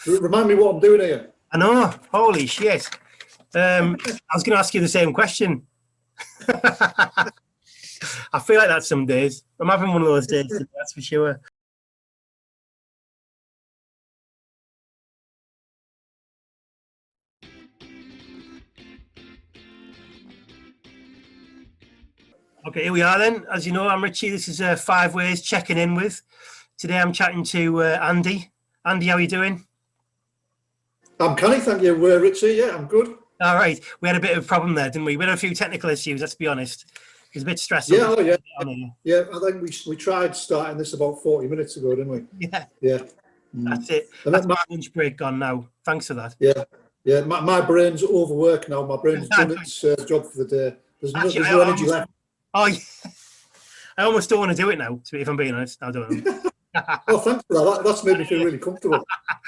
Remind me what I'm doing here. I know. Holy shit. I was going to ask you the same question. I feel like that some days. I'm having one of those days today, that's for sure. Okay, here we are then. As you know, I'm Richie. This is 5 Ways checking in with. Today I'm chatting to Andy. Andy, how are you doing? I'm canny, thank you, Richie. Yeah, I'm good. All right. We had a bit of a problem there, didn't we? We had a few technical issues, let's be honest. It was a bit stressful. Yeah, I think we tried starting this about 40 minutes ago, didn't we? Yeah. That's it. That's my lunch break gone now. Thanks for that. Yeah. My brain's overworked now. My brain's done its job for the day. There's no energy left. Oh, yeah. I almost don't want to do it now, if I'm being honest. I don't know. Oh, thanks for that. That's made me feel really comfortable.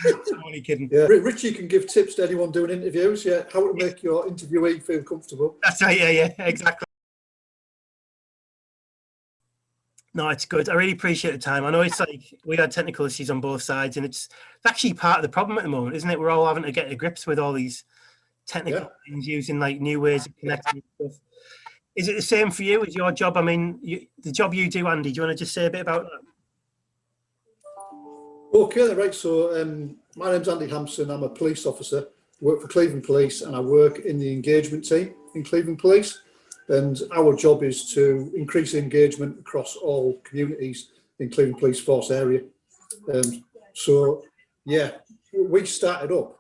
I'm only kidding. Yeah. Richie can give tips to anyone doing interviews. Yeah, how to make your interviewee feel comfortable. That's right. Yeah, exactly. No, it's good. I really appreciate the time. I know it's like we had technical issues on both sides, and it's actually part of the problem at the moment, isn't it? We're all having to get to grips with all these technical things, using like new ways of connecting and stuff. Is it the same for you? Is your job? I mean, the job you do, Andy. Do you want to just say a bit about that? Okay, right. So my name's Andy Hampson. I'm a police officer. I work for Cleveland Police, and I work in the engagement team in Cleveland Police. And our job is to increase engagement across all communities in Cleveland Police Force area. So, yeah, we started up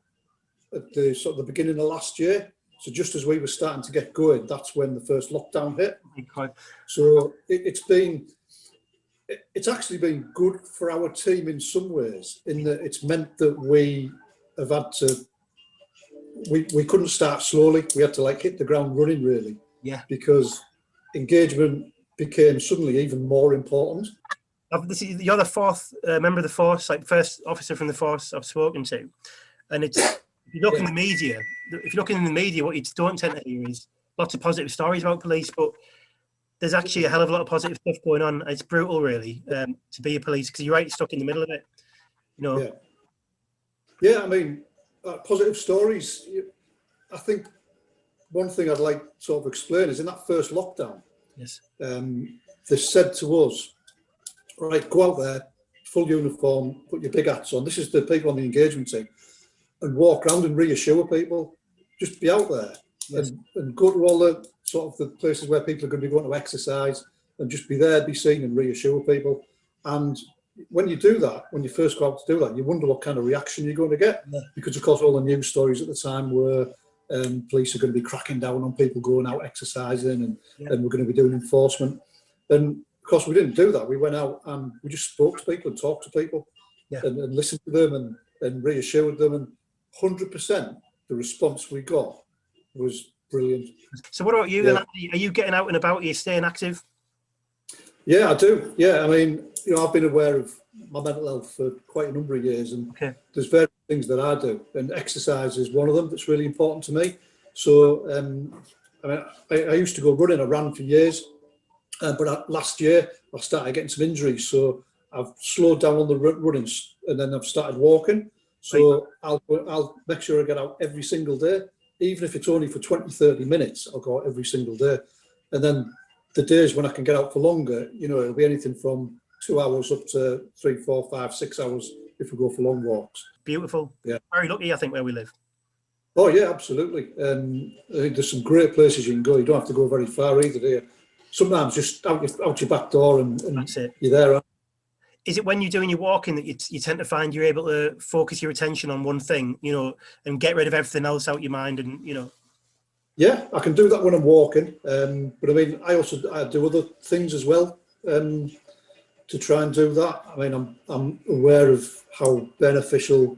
at the sort of the beginning of last year. So just as we were starting to get going, that's when the first lockdown hit. So it's actually been good for our team in some ways, in that it's meant that we have had to, we couldn't start slowly. We had to like hit the ground running really. Yeah. Because engagement became suddenly even more important. You're the fourth member of the force, like first officer from the force I've spoken to. And it's, if you look in the media, what you don't tend to hear is lots of positive stories about police, but there's actually a hell of a lot of positive stuff going on. It's brutal, really, to be a police, because you're right stuck in the middle of it. You know. Yeah, I mean, positive stories. I think one thing I'd like to sort of explain is in that first lockdown. Yes. They said to us, right, go out there, full uniform, put your big hats on. This is the people on the engagement team, and walk around and reassure people. Just be out there. Yes. And go to all the sort of the places where people are going to be going to exercise, and just be there, be seen, and reassure people. And when you do that, when you first go out to do that, you wonder what kind of reaction you're going to get, because of course all the news stories at the time were police are going to be cracking down on people going out exercising, and we're going to be doing enforcement. And of course we didn't do that. We went out and we just spoke to people and talked to people, and listened to them and reassured them. And 100% the response we got was brilliant. So what about you then, Andy? Are you getting out and about? Are you staying active? Yeah, I do. Yeah, I mean, you know, I've been aware of my mental health for quite a number of years, and there's various things that I do, and exercise is one of them that's really important to me. So, I mean, I used to go running. I ran for years, but last year I started getting some injuries, so I've slowed down on the running, and then I've started walking. So I'll make sure I get out every single day, even if it's only for 20, 30 minutes. I'll go out every single day, and then the days when I can get out for longer, you know, it'll be anything from 2 hours up to 3, 4, 5, 6 hours if we go for long walks. Beautiful. Yeah. Very lucky, I think, where we live. Oh, yeah, absolutely. I think there's some great places you can go. You don't have to go very far either, do you? Sometimes just out your back door and that's it. You're there. Is it when you're doing your walking that you tend to find you're able to focus your attention on one thing, you know, and get rid of everything else out your mind, and, you know? Yeah, I can do that when I'm walking. But I mean, I do other things as well to try and do that. I mean, I'm aware of how beneficial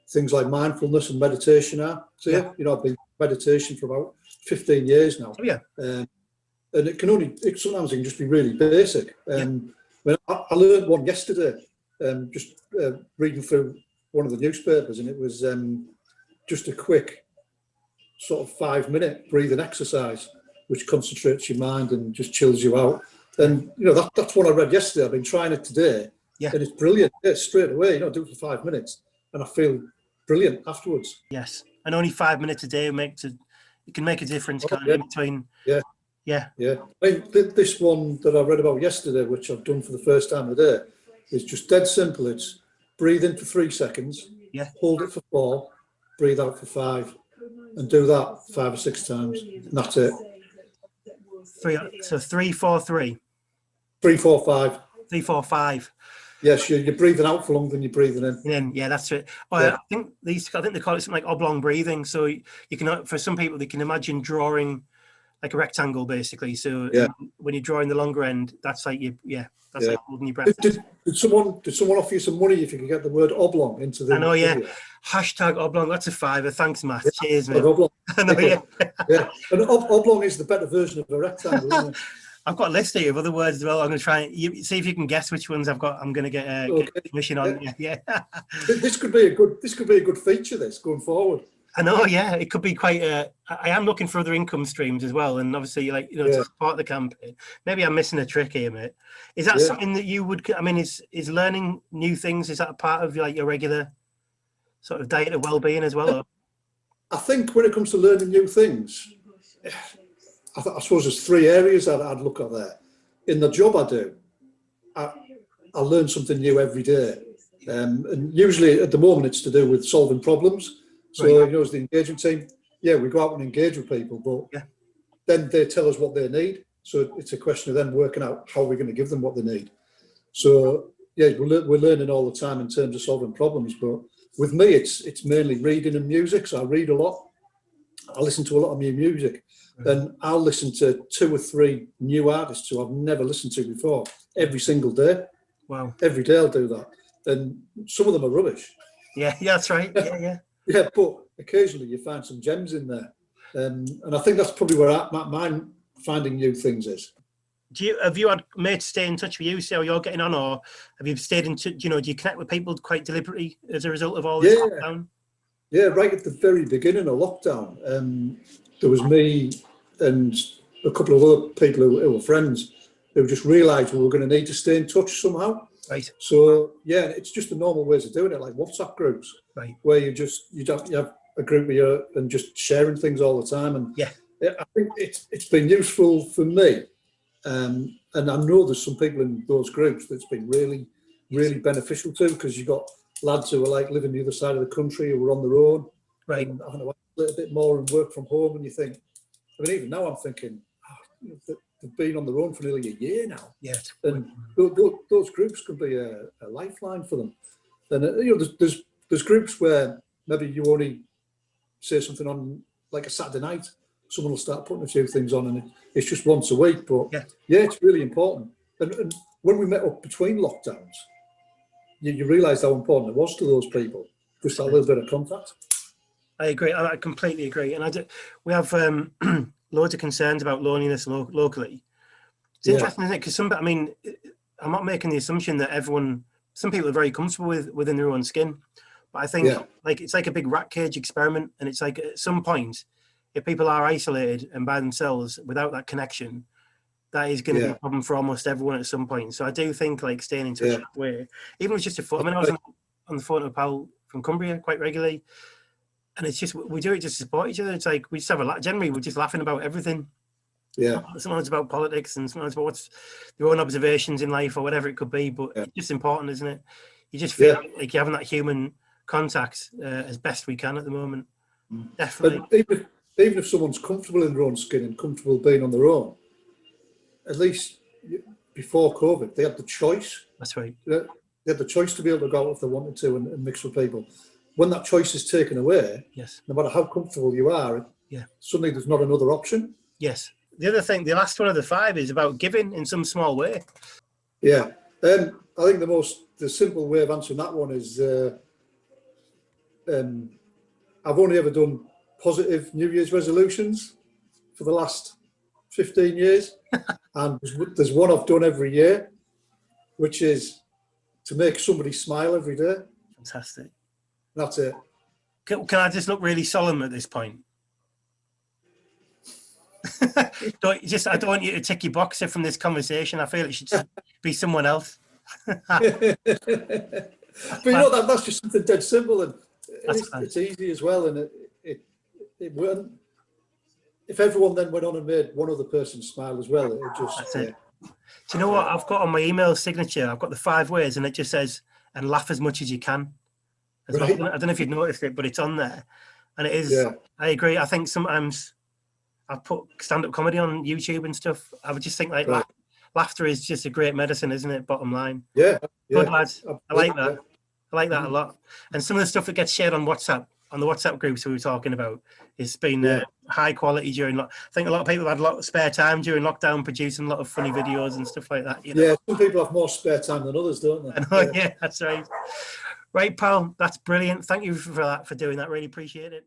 things like mindfulness and meditation are. So yeah, you know, I've been meditation for about 15 years now. Oh, yeah. And sometimes it can just be really basic. I learned one yesterday, just reading through one of the newspapers, and it was just a quick sort of 5-minute breathing exercise, which concentrates your mind and just chills you out. And you know, that's what I read yesterday. I've been trying it today, and it's brilliant. Yeah, straight away, you know, do it for 5 minutes, and I feel brilliant afterwards. Yes, and only 5 minutes a day it can make a difference, Oh, can't it, in between? Yeah. Yeah. Yeah. I mean, this one that I read about yesterday, which I've done for the first time today, is just dead simple. It's breathe in for 3 seconds, Yeah. hold it for 4, breathe out for 5, and do that 5 or 6 times. And that's it. 3, 4, 3. 3, 4, 5. 3, 4, 5. Yes, you're breathing out for longer than you're breathing in. And then, yeah, that's it. Oh, Yeah. I think they call it something like oblong breathing. So you can, for some people, they can imagine drawing like a rectangle, basically. So Yeah. when you're drawing the longer end, that's like Yeah. like holding your breath. Did someone offer you some money if you could get the word oblong into the I know, yeah. video? Hashtag oblong. That's a $5. Thanks, Matt. Yeah. Cheers, mate. Oblong. I know, yeah. Yeah. And oblong is the better version of a rectangle, isn't it? I've got a list here of other words as well. I'm going to try and see if you can guess which ones I've got. I'm going to get commission on. Yeah. This could be a good feature. This going forward. I know. Yeah, it could be quite. I am looking for other income streams as well, and obviously, to support the campaign. Maybe I'm missing a trick here, mate. Is that something that you would? I mean, is learning new things? Is that a part of like your regular sort of diet of well-being as well? Or? I think when it comes to learning new things, I suppose there's 3 areas that I'd look at there. In the job I do, I learn something new every day. And usually at the moment it's to do with solving problems. So, as the engagement team, we go out and engage with people, but then they tell us what they need. So it's a question of them working out how we're going to give them what they need. So, we're learning all the time in terms of solving problems. But with me, it's mainly reading and music. So I read a lot. I listen to a lot of new music. And I'll listen to 2 or 3 new artists who I've never listened to before every single day. Wow. Every day I'll do that. And some of them are rubbish. Yeah, that's right. Yeah. Yeah, but occasionally you find some gems in there. And I think that's probably where mine finding new things is. Have you had mates stay in touch with you, see how you're getting on, or have you stayed in touch? Do you connect with people quite deliberately as a result of all this lockdown? Yeah, right at the very beginning of lockdown, there was me and a couple of other people who were friends who just realised we were going to need to stay in touch somehow. Right. So it's just the normal ways of doing it, like WhatsApp groups, right? Where you have a group with you and just sharing things all the time. And I think it's been useful for me, and I know there's some people in those groups that's been really, really beneficial to, because you've got lads who are like living the other side of the country who are on their own, right? And having to work a little bit more and work from home, and you think, I mean, even now I'm thinking, they've been on their own for nearly a year now. Yeah. And those groups can be a lifeline for them. And there's groups where maybe you only say something on like a Saturday night, someone will start putting a few things on, and it's just once a week. But it's really important. And when we met up between lockdowns, you realise how important it was to those people, just that little bit of contact. I agree. I completely agree. And we have loads of concerns about loneliness locally. It's interesting, isn't it? Because I'm not making the assumption that some people are very comfortable within their own skin. But I think it's like a big rat cage experiment. And it's like at some point, if people are isolated and by themselves without that connection, that is going to be a problem for almost everyone at some point. So I do think like staying in touch that way, even if it's just a phone. I was on the phone with a pal from Cumbria quite regularly. And it's just, we do it just to support each other. It's like, we just have generally, we're just laughing about everything. Yeah. Sometimes about politics and sometimes about what's their own observations in life or whatever it could be. But it's just important, isn't it? You just feel like you're having that human contact as best we can at the moment. Definitely. But even if someone's comfortable in their own skin and comfortable being on their own, at least before COVID, they had the choice. That's right. They had the choice to be able to go out if they wanted to and mix with people. When that choice is taken away, no matter how comfortable you are, suddenly there's not another option. Yes. The other thing, the last one of the 5 is about giving in some small way. Yeah. I think the simple way of answering that one is I've only ever done positive New Year's resolutions for the last 15 years. And there's one I've done every year, which is to make somebody smile every day. Fantastic. That's it. Can I just look really solemn at this point? I don't want you to tick your boxer from this conversation. I feel it should just be someone else. But that's just something dead simple. And It's easy as well, and it weren't. If everyone then went on and made one other person smile as well, it would just. That's it. Do you know what I've got on my email signature? I've got the 5 words, and it just says, "And laugh as much as you can." As well. I don't know if you've noticed it, but it's on there, and it is. Yeah. I agree. I think sometimes I put stand-up comedy on YouTube and stuff. I would just think like laughter is just a great medicine, isn't it? Bottom line. Yeah. Good lads. I like that. Yeah. I like that a lot. And some of the stuff that gets shared on WhatsApp, on the WhatsApp groups we were talking about, it's been high quality during. I think a lot of people had a lot of spare time during lockdown, producing a lot of funny videos and stuff like that. You know? Yeah, some people have more spare time than others, don't they? I know, yeah, that's right. Right, pal, that's brilliant. Thank you for that, for doing that. Really appreciate it.